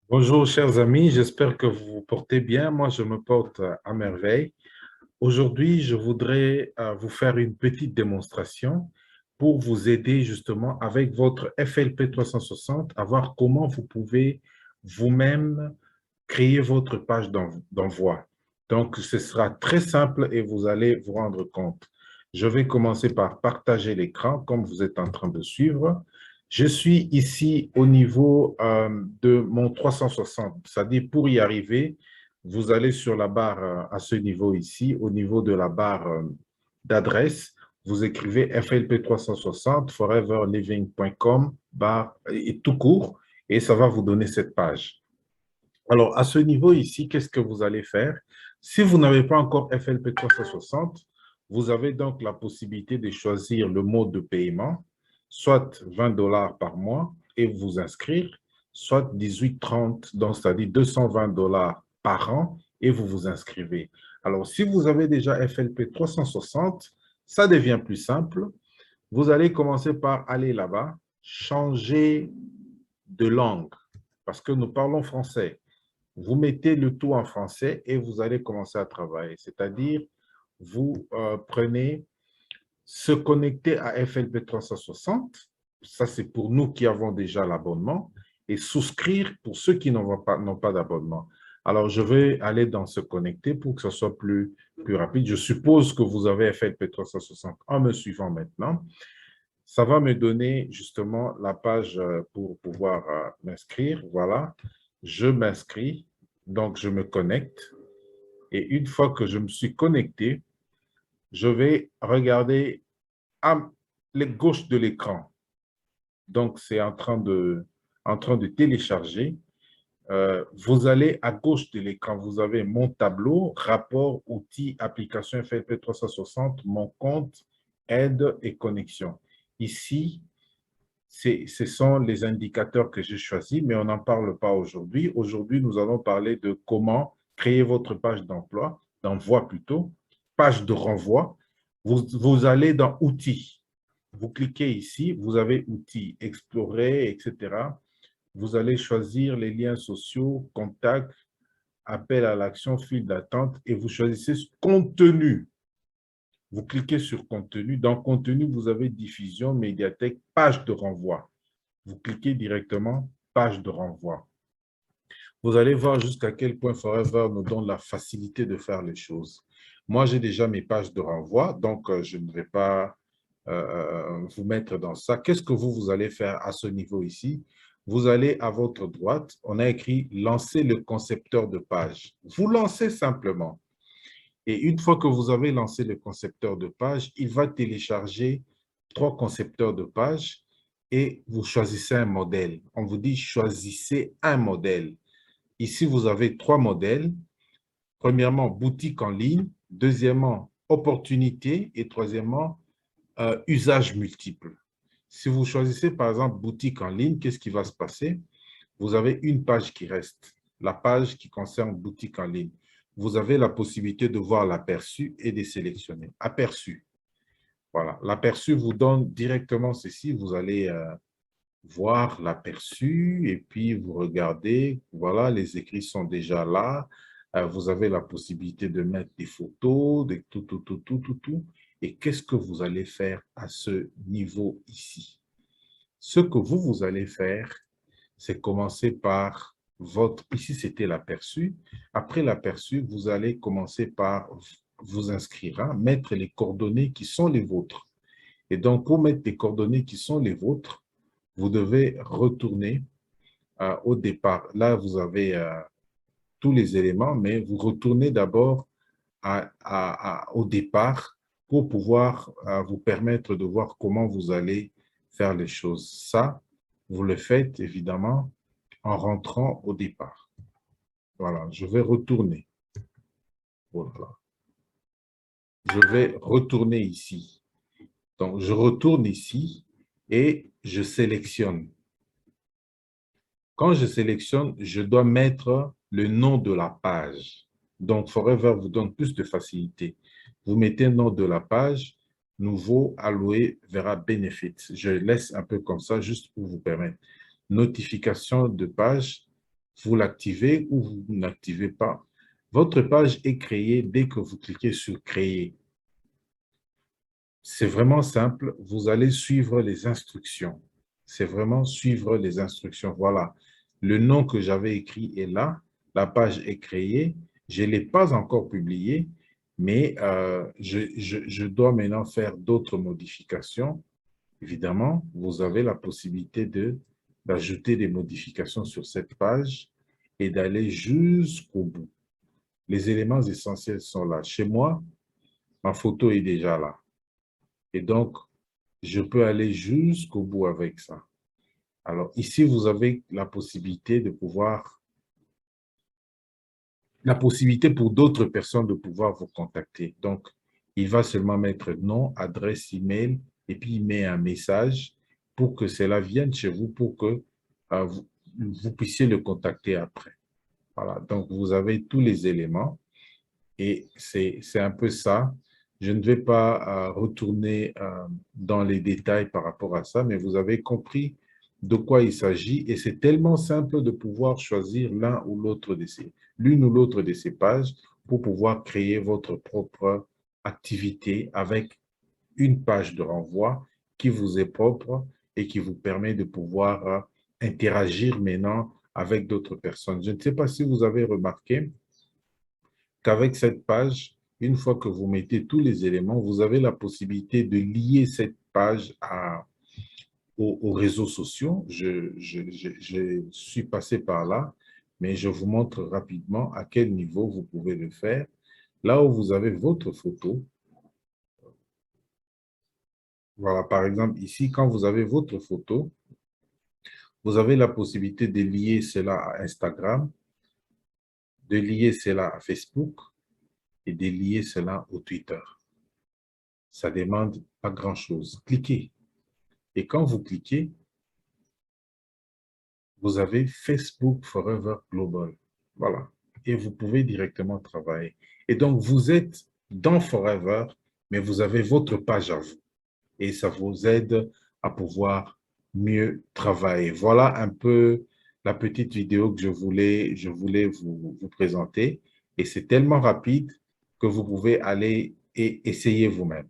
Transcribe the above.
Bonjour, chers amis, j'espère que vous vous portez bien. Moi, je me porte à merveille. Aujourd'hui, je voudrais vous faire une petite démonstration pour vous aider justement avec votre FLP 360 à voir comment vous pouvez vous-même créer votre page d'envoi. Donc, ce sera très simple et vous allez vous rendre compte. Je vais commencer par partager l'écran comme vous êtes en train de suivre. Je suis ici au niveau de mon 360, c'est-à-dire pour y arriver, vous allez sur la barre à ce niveau ici, au niveau de la barre d'adresse, vous écrivez FLP 360 foreverliving.com barre et tout court et ça va vous donner cette page. Alors, à ce niveau ici, qu'est-ce que vous allez faire? Si vous n'avez pas encore FLP 360, vous avez donc la possibilité de choisir le mode de paiement, soit 20 dollars par mois et vous inscrire, soit 18,30, donc c'est-à-dire 220 dollars par an et vous vous inscrivez. Alors, si vous avez déjà FLP 360, ça devient plus simple. Vous allez commencer par aller là-bas, changer de langue, parce que nous parlons français. Vous mettez le tout en français et vous allez commencer à travailler. C'est-à-dire, vous prenez se connecter à FLP 360, ça c'est pour nous qui avons déjà l'abonnement, et souscrire pour ceux qui n'ont pas d'abonnement. Alors, je vais aller dans se connecter pour que ce soit plus rapide. Je suppose que vous avez FLP 360 en me suivant maintenant. Ça va me donner justement la page pour pouvoir m'inscrire. Voilà, je m'inscris, donc je me connecte. Et une fois que je me suis connecté, je vais regarder à la gauche de l'écran. Donc, c'est en train de télécharger. Vous allez à gauche de l'écran, vous avez mon tableau, rapport, outils, application FLP 360, mon compte, aide et connexion. Ici, ce sont les indicateurs que j'ai choisis, mais on n'en parle pas aujourd'hui. Aujourd'hui, nous allons parler de comment créer votre page d'envoi plutôt, page de renvoi. Vous allez dans Outils. Vous cliquez ici, vous avez Outils, Explorer, etc. Vous allez choisir les liens sociaux, contacts, appel à l'action, file d'attente et vous choisissez Contenu. Vous cliquez sur Contenu. Dans Contenu, vous avez Diffusion, Médiathèque, page de renvoi. Vous cliquez directement page de renvoi. Vous allez voir jusqu'à quel point Forever nous donne la facilité de faire les choses. Moi, j'ai déjà mes pages de renvoi, donc je ne vais pas vous mettre dans ça. Qu'est-ce que vous allez faire à ce niveau ici? Vous allez à votre droite, on a écrit « Lancer le concepteur de page ». Vous lancez simplement. Et une fois que vous avez lancé le concepteur de page, il va télécharger 3 concepteurs de page et vous choisissez un modèle. On vous dit choisissez un modèle. Ici, vous avez 3 modèles. Premièrement, boutique en ligne. Deuxièmement, opportunité. Et troisièmement, usage multiple. Si vous choisissez par exemple boutique en ligne, qu'est-ce qui va se passer? Vous avez une page qui reste, la page qui concerne boutique en ligne. Vous avez la possibilité de voir l'aperçu et de sélectionner. Aperçu. Voilà. L'aperçu vous donne directement ceci. Vous allez voir l'aperçu et puis vous regardez. Voilà, les écrits sont déjà là. Vous avez la possibilité de mettre des photos, de tout. Et qu'est-ce que vous allez faire à ce niveau ici? Ce que vous allez faire, c'est commencer par votre... Ici, c'était l'aperçu. Après l'aperçu, vous allez commencer par vous inscrire, hein, mettre les coordonnées qui sont les vôtres. Et donc, pour mettre les coordonnées qui sont les vôtres, vous devez retourner au départ. Là, vous avez tous les éléments, mais vous retournez d'abord au départ pour pouvoir vous permettre de voir comment vous allez faire les choses. Ça, vous le faites évidemment en rentrant au départ. Voilà, je vais retourner. Voilà. Je vais retourner ici. Donc, je retourne ici et je sélectionne. Quand je sélectionne, je dois mettre le nom de la page. Donc, Forever vous donne plus de facilité. Vous mettez le nom de la page, nouveau, alloué, verra benefits. Je laisse un peu comme ça, juste pour vous permettre. Notification de page, vous l'activez ou vous n'activez pas. Votre page est créée dès que vous cliquez sur « Créer ». C'est vraiment simple. Vous allez suivre les instructions. C'est vraiment suivre les instructions. Voilà. Le nom que j'avais écrit est là. La page est créée. Je ne l'ai pas encore publiée, mais je dois maintenant faire d'autres modifications. Évidemment, vous avez la possibilité d'ajouter des modifications sur cette page et d'aller jusqu'au bout. Les éléments essentiels sont là. Chez moi, ma photo est déjà là. Et donc, je peux aller jusqu'au bout avec ça. Alors, ici, vous avez la possibilité pour d'autres personnes de pouvoir vous contacter. Donc, il va seulement mettre nom, adresse, email, et puis il met un message pour que cela vienne chez vous, pour que vous puissiez le contacter après. Voilà, donc vous avez tous les éléments et c'est un peu ça. Je ne vais pas retourner dans les détails par rapport à ça, mais vous avez compris de quoi il s'agit et c'est tellement simple de pouvoir choisir l'une ou l'autre de ces pages pour pouvoir créer votre propre activité avec une page de renvoi qui vous est propre et qui vous permet de pouvoir interagir maintenant avec d'autres personnes. Je ne sais pas si vous avez remarqué qu'avec cette page, une fois que vous mettez tous les éléments, vous avez la possibilité de lier cette page aux réseaux sociaux. Je suis passé par là, mais je vous montre rapidement à quel niveau vous pouvez le faire. Là où vous avez votre photo, voilà, par exemple, ici, quand vous avez votre photo, vous avez la possibilité de lier cela à Instagram, de lier cela à Facebook et de lier cela au Twitter. Ça demande pas grand-chose. Cliquez. Et quand vous cliquez, vous avez Facebook Forever Global. Voilà. Et vous pouvez directement travailler. Et donc, vous êtes dans Forever, mais vous avez votre page à vous. Et ça vous aide à pouvoir mieux travailler. Voilà un peu la petite vidéo que je voulais vous présenter. Et c'est tellement rapide que vous pouvez aller et essayer vous-même.